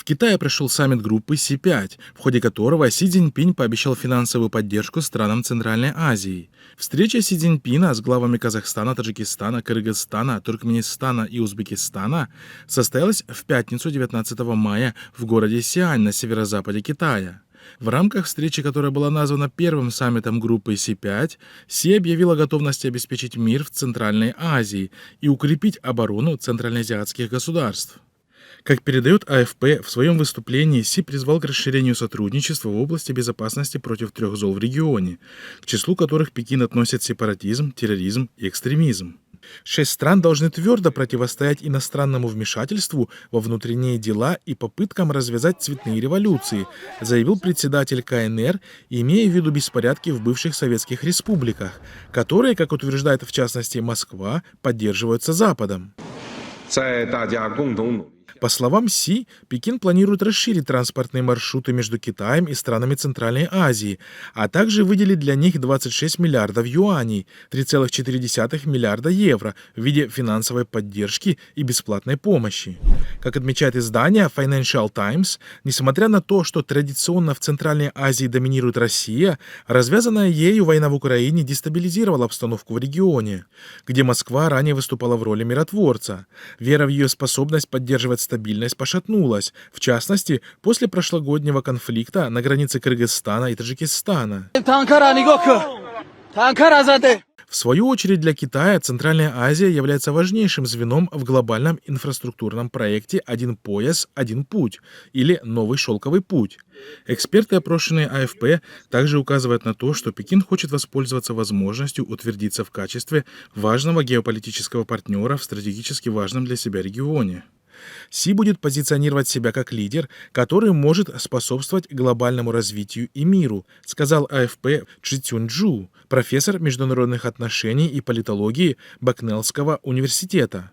В Китае прошел саммит группы Си-5, в ходе которого Си Цзиньпинь пообещал финансовую поддержку странам Центральной Азии. Встреча Си Цзиньпина с главами Казахстана, Таджикистана, Кыргызстана, Туркменистана и Узбекистана состоялась в пятницу 19 мая в городе Сиань на северо-западе Китая. В рамках встречи, которая была названа первым саммитом группы Си-5, Си объявила готовность обеспечить мир в Центральной Азии и укрепить оборону центральноазиатских государств. Как передает АФП, в своем выступлении Си призвал к расширению сотрудничества в области безопасности против трех зол в регионе, к числу которых Пекин относит сепаратизм, терроризм и экстремизм. 6 стран должны твердо противостоять иностранному вмешательству во внутренние дела и попыткам развязать цветные революции, заявил председатель КНР, имея в виду беспорядки в бывших советских республиках, которые, как утверждает в частности Москва, поддерживаются Западом. По словам Си, Пекин планирует расширить транспортные маршруты между Китаем и странами Центральной Азии, а также выделить для них 26 миллиардов юаней, 3,4 миллиарда евро в виде финансовой поддержки и бесплатной помощи. Как отмечает издание Financial Times, несмотря на то, что традиционно в Центральной Азии доминирует Россия, развязанная ею война в Украине дестабилизировала обстановку в регионе, где Москва ранее выступала в роли миротворца. Вера в ее способность поддерживать стабильность пошатнулась, в частности, после прошлогоднего конфликта на границе Кыргызстана и Таджикистана. В свою очередь для Китая Центральная Азия является важнейшим звеном в глобальном инфраструктурном проекте «Один пояс, один путь» или «Новый шелковый путь». Эксперты, опрошенные АФП, также указывают на то, что Пекин хочет воспользоваться возможностью утвердиться в качестве важного геополитического партнера в стратегически важном для себя регионе. Си будет позиционировать себя как лидер, который может способствовать глобальному развитию и миру, сказал АФП Чжи Цюньчжу, профессор международных отношений и политологии Бакнеллского университета.